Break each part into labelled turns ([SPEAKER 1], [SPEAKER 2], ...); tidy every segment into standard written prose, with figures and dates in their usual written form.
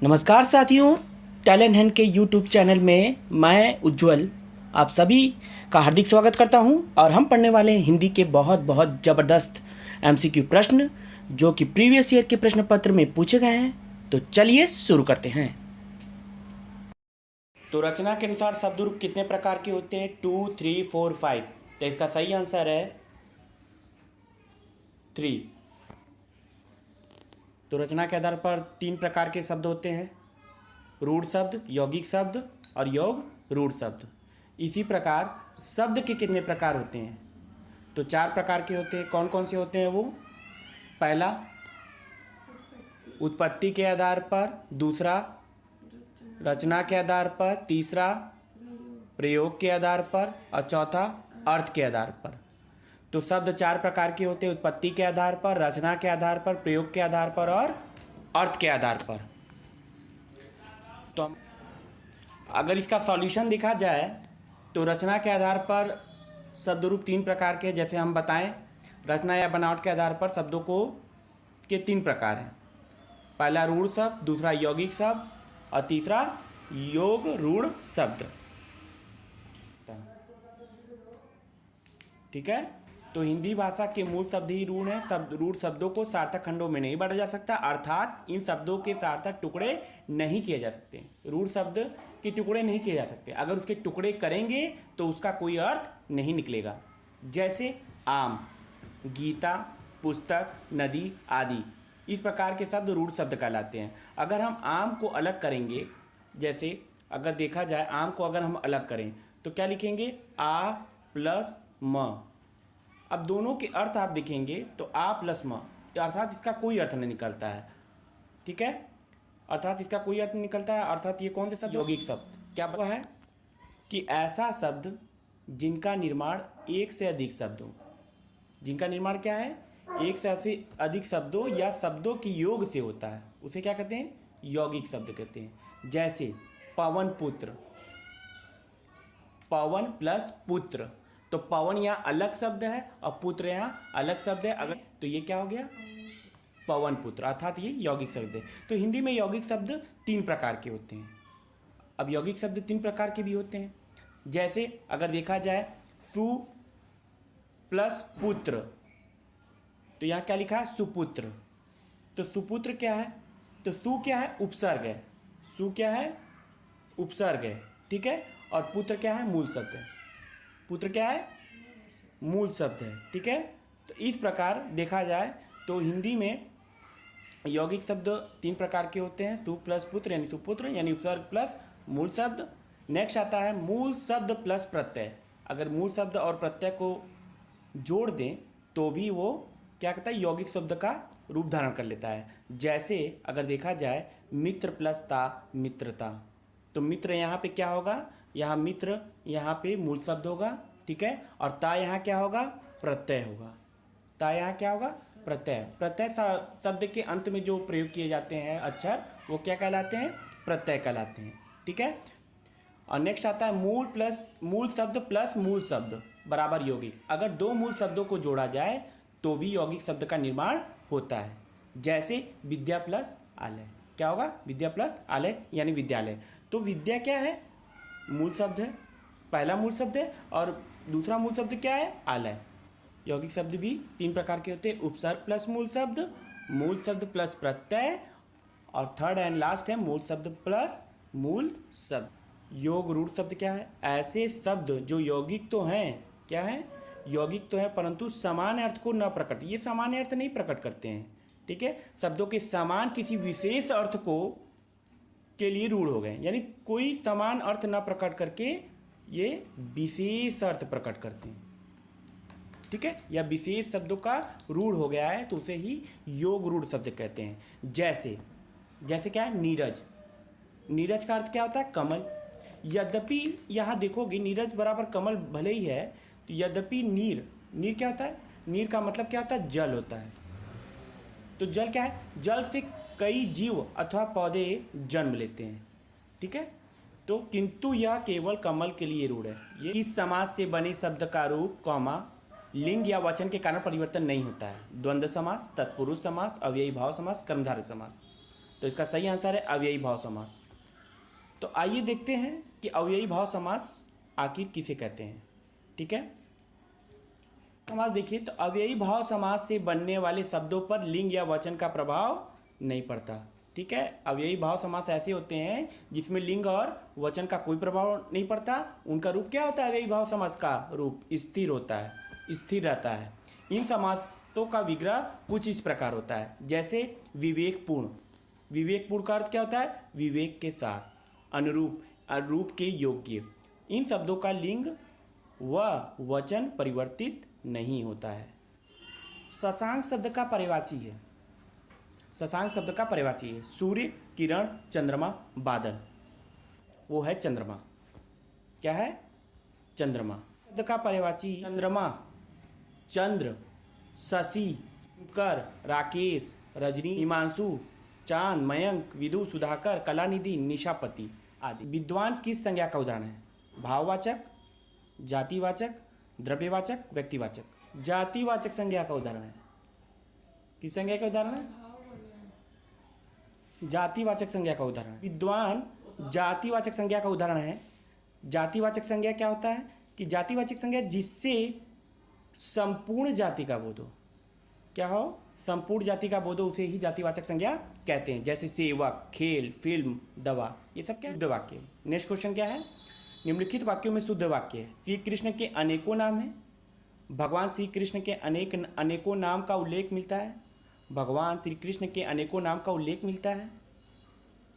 [SPEAKER 1] नमस्कार साथियों, talent Hunt के यूट्यूब चैनल में मैं उज्जवल आप सभी का हार्दिक स्वागत करता हूं। और हम पढ़ने वाले हैं हिंदी के बहुत बहुत ज़बरदस्त एमसीक्यू प्रश्न जो कि प्रीवियस ईयर के प्रश्न पत्र में पूछे गए हैं। तो चलिए शुरू करते हैं। तो रचना के अनुसार शब्द रूप कितने प्रकार के होते हैं? 2, 3, 4, 5। तो इसका सही आंसर है 3। तो रचना के आधार पर 3 प्रकार के शब्द होते हैं: रूढ़ शब्द, यौगिक शब्द और योग रूढ़ शब्द। इसी प्रकार शब्द के कितने प्रकार होते हैं? तो 4 प्रकार के होते हैं। कौन कौन से होते हैं वो? पहला उत्पत्ति के आधार पर, दूसरा रचना के आधार पर, तीसरा प्रयोग के आधार पर और चौथा अर्थ के आधार पर। तो शब्द 4 प्रकार के होते हैं: उत्पत्ति के आधार पर, रचना के आधार पर, प्रयोग के आधार पर और अर्थ के आधार पर। तो अगर इसका सॉल्यूशन देखा जाए तो रचना के आधार पर शब्द रूप 3 प्रकार के, जैसे हम बताएं रचना या बनावट के आधार पर शब्दों को के 3 प्रकार हैं। पहला रूढ़ शब्द, दूसरा यौगिक शब्द और तीसरा योग रूढ़ शब्द। ठीक है, तो हिंदी भाषा के मूल शब्द ही रूढ़ हैं। शब्द रूढ़ शब्दों को सार्थक खंडों में नहीं बांटा जा सकता, अर्थात इन शब्दों के सार्थक टुकड़े नहीं किए जा सकते। रूढ़ शब्द के टुकड़े नहीं किए जा सकते। अगर उसके टुकड़े करेंगे तो उसका कोई अर्थ नहीं निकलेगा। जैसे आम, गीता, पुस्तक, नदी आदि, इस प्रकार के शब्द रूढ़ शब्द कहलाते हैं। अगर हम आम को अलग करेंगे, जैसे अगर देखा जाए आम को अगर हम अलग करें तो क्या लिखेंगे? आ प्लस म। अब दोनों के अर्थ आप देखेंगे तो आ प्लस म, अर्थात इसका कोई अर्थ नहीं निकलता है। ठीक है, अर्थात इसका कोई अर्थ नहीं निकलता है। अर्थात ये कौन से शब्द? यौगिक शब्द। क्या वो है कि ऐसा शब्द जिनका निर्माण एक से अधिक शब्दों, जिनका निर्माण क्या है? एक से अधिक शब्दों या शब्दों की योग से होता है, उसे क्या कहते हैं? यौगिक शब्द कहते हैं। जैसे पवन पुत्र, पवन प्लस पुत्र, तो पवन यहाँ अलग शब्द है और पुत्र यहाँ अलग शब्द है। अगर तो ये क्या हो गया? पवन पुत्र, अर्थात ये यौगिक शब्द है। तो हिंदी में यौगिक शब्द 3 प्रकार के होते हैं। अब यौगिक शब्द 3 प्रकार के भी होते हैं। जैसे अगर देखा जाए सु प्लस पुत्र, तो यहाँ क्या लिखा है? सुपुत्र। तो सुपुत्र क्या है? तो सु क्या है? उपसर्ग है। सु क्या है? उपसर्ग है। ठीक है, और पुत्र क्या है? मूल शब्द है। पुत्र क्या है? मूल शब्द है। ठीक है, तो इस प्रकार देखा जाए तो हिंदी में यौगिक शब्द 3 प्रकार के होते हैं: सु प्लस पुत्र यानी सुपुत्र, यानी उपसर्ग प्लस मूल शब्द। नेक्स्ट आता है मूल शब्द प्लस प्रत्यय। अगर मूल शब्द और प्रत्यय को जोड़ दें तो भी वो क्या कहता है? यौगिक शब्द का रूप धारण कर लेता है। जैसे अगर देखा जाए मित्र प्लस ता, मित्रता, तो मित्र यहाँ पे क्या होगा? यहाँ मित्र यहाँ पे मूल शब्द होगा। ठीक है, और ता यहाँ क्या होगा? प्रत्यय होगा। ता यहाँ क्या होगा? प्रत्यय। प्रत्यय शब्द के अंत में जो प्रयोग किए जाते हैं अक्षर, वो क्या कहलाते हैं? प्रत्यय कहलाते हैं। ठीक है, और नेक्स्ट आता है मूल शब्द प्लस मूल शब्द बराबर यौगिक। अगर 2 मूल शब्दों को जोड़ा जाए तो भी यौगिक शब्द का निर्माण होता है। जैसे विद्या प्लस आलय, क्या होगा? विद्या प्लस आलय यानी विद्यालय। तो विद्या क्या है? मूल शब्द है, पहला मूल शब्द है, और दूसरा मूल शब्द क्या है? आलय। यौगिक शब्द भी 3 प्रकार के होते हैं: उपसर्ग प्लस मूल शब्द प्लस प्रत्यय, और थर्ड एंड लास्ट है मूल शब्द प्लस मूल शब्द। योग रूढ़ शब्द क्या है? ऐसे शब्द जो यौगिक तो हैं, क्या है? यौगिक तो है परंतु समान अर्थ को न प्रकट, ये सामान्य अर्थ नहीं प्रकट करते हैं। ठीक है, शब्दों के समान किसी विशेष अर्थ को के लिए रूढ़ हो गए, यानी कोई समान अर्थ न प्रकट करके ये विशेष अर्थ प्रकट करते हैं। ठीक है, या विशेष शब्दों का रूढ़ हो गया है तो उसे ही योग रूढ़ शब्द कहते हैं। जैसे क्या है? नीरज। नीरज का अर्थ क्या होता है? कमल। यद्यपि यहाँ देखोगे नीरज बराबर कमल भले ही है, तो यद्यपि नीर क्या होता है? नीर का मतलब क्या होता है? जल होता है। तो जल क्या है? जल से कई जीव अथवा पौधे जन्म लेते हैं। ठीक है, तो किंतु यह केवल कमल के लिए रूढ़ है। ये किस समास से बने शब्द का रूप, कॉमा, लिंग या वचन के कारण परिवर्तन नहीं होता है। द्वंद्व समास, तत्पुरुष समास, अव्ययी भाव समास, कर्मधारय समास। तो इसका सही आंसर है अव्ययी भाव समास। तो आइए देखते हैं कि अव्ययी भाव समास आखिर किसे कहते हैं। ठीक है, समास देखिए, तो अव्ययी भाव समास से बनने वाले शब्दों पर लिंग या वचन का प्रभाव नहीं पड़ता। ठीक है, अव्ययी भाव समास ऐसे होते हैं जिसमें लिंग और वचन का कोई प्रभाव नहीं पड़ता। उनका रूप क्या होता है? अव्ययी भाव समास का रूप स्थिर होता है, स्थिर रहता है। इन समासों का विग्रह कुछ इस प्रकार होता है, जैसे विवेकपूर्ण। विवेकपूर्ण का अर्थ क्या होता है? विवेक के साथ, अनुरूप, अनुरूप के योग्य। इन शब्दों का लिंग व वचन परिवर्तित नहीं होता है। शशांक शब्द का पर्यायवाची है, शशांक शब्द का पर्यायवाची है सूर्य, किरण, चंद्रमा, बादल। वो है चंद्रमा। क्या है? चंद्रमा। शब्द का पर्यायवाची चंद्रमा, चंद्र, शशि, कर, राकेश, रजनी, हिमांशु, चांद, मयंक, विदु, सुधाकर, कलानिधि, निशापति आदि। विद्वान किस संज्ञा का उदाहरण है? भाववाचक, जातिवाचक, द्रव्यवाचक, व्यक्तिवाचक। जातिवाचक संज्ञा का उदाहरण है। किस संज्ञा का उदाहरण है? जातिवाचक संज्ञा का उदाहरण। विद्वान जातिवाचक संज्ञा का उदाहरण है। जातिवाचक संज्ञा क्या होता है? कि जातिवाचक संज्ञा जिससे संपूर्ण जाति का बोध हो। क्या हो? संपूर्ण जाति का बोध हो, उसे ही जातिवाचक संज्ञा कहते हैं। जैसे सेवक, खेल, फिल्म, दवा, ये सब क्या? शुद्ध वाक्य। नेक्स्ट क्वेश्चन क्या है? निम्नलिखित वाक्यों में शुद्ध वाक्य है। श्री कृष्ण के अनेकों नाम हैं। भगवान श्री कृष्ण के अनेकों नाम का उल्लेख मिलता है। भगवान श्री कृष्ण के अनेकों नाम का उल्लेख मिलता है।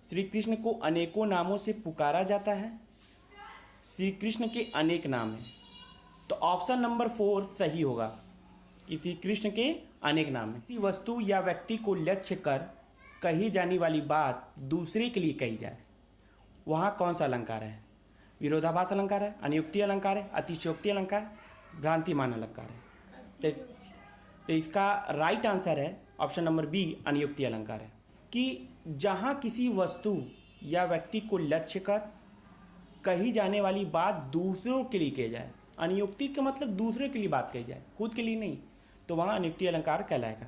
[SPEAKER 1] श्री कृष्ण को अनेकों नामों से पुकारा जाता है। श्री कृष्ण के अनेक नाम हैं। तो ऑप्शन नंबर 4 सही होगा कि श्री कृष्ण के अनेक नाम हैं। किसी वस्तु या व्यक्ति को लक्ष्य कर कही जाने वाली बात दूसरे के लिए कही जाए, वहाँ कौन सा अलंकार है? विरोधाभास अलंकार है, अनियुक्ति अलंकार है, अतिशयोक्ति अलंकार, भ्रांतिमान अलंकार है। तो इसका राइट आंसर है ऑप्शन नंबर बी, अनियुक्ति अलंकार है। कि जहाँ किसी वस्तु या व्यक्ति को लक्ष्य कर कही जाने वाली बात दूसरों के लिए कही जाए, अनियुक्ति का मतलब दूसरे के लिए बात कही जाए, खुद के लिए नहीं, तो वहाँ अनियुक्ति अलंकार कहलाएगा।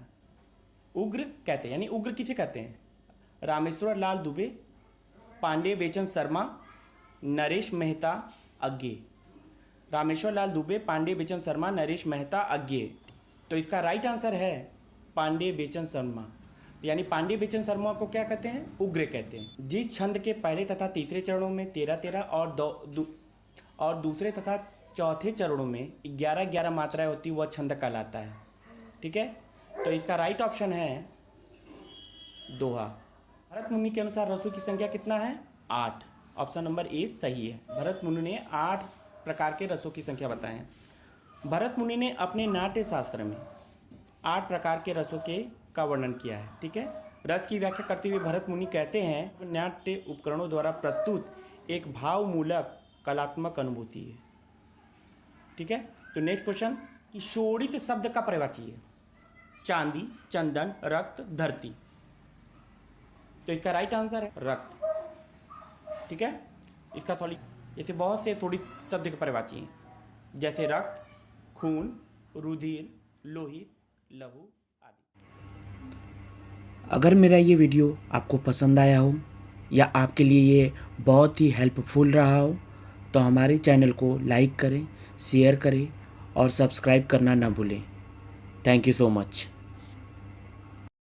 [SPEAKER 1] उग्र कहते हैं, यानी उग्र किसे कहते हैं? रामेश्वर लाल दुबे, पांडे बेचन शर्मा, नरेश मेहता अज्ञे। रामेश्वर लाल दुबे, पांडे बेचन शर्मा, नरेश मेहता अज्ञे। तो इसका राइट आंसर है पांडे बेचन शर्मा। यानी पांडे बेचन शर्मा को क्या कहते हैं? उग्र कहते हैं। जिस छंद के पहले तथा तीसरे चरणों में 13-13 और दूसरे तथा चौथे चरणों में 11-11 मात्राएं होती, वह छंद कहलाता है। ठीक है, तो इसका राइट ऑप्शन है दोहा। भरत मुनि के अनुसार रसों की संख्या कितना है? 8। ऑप्शन नंबर ए सही है। भरत मुनि ने 8 प्रकार के रसों की संख्या बताए हैं। भरत मुनि ने अपने नाट्य शास्त्र में 8 प्रकार के रसों का वर्णन किया है। ठीक है, रस की व्याख्या करते हुए भरत मुनि कहते हैं, नाट्य उपकरणों द्वारा प्रस्तुत एक भावमूलक कलात्मक अनुभूति है। ठीक है, तो नेक्स्ट क्वेश्चन कि शोणित शब्द का पर्यायवाची है। चांदी, चंदन, रक्त, धरती। तो इसका राइट आंसर है रक्त। ठीक है, इसका सॉल्यूशन, ऐसे बहुत से शोणित शब्द के पर्यायवाची हैं, जैसे रक्त, खून, रुधिर, लोहित, लहू आदि। अगर मेरा ये वीडियो आपको पसंद आया हो या आपके लिए ये बहुत ही हेल्पफुल रहा हो, तो हमारे चैनल को लाइक करें, शेयर करें और सब्सक्राइब करना ना भूलें। Thank you so much.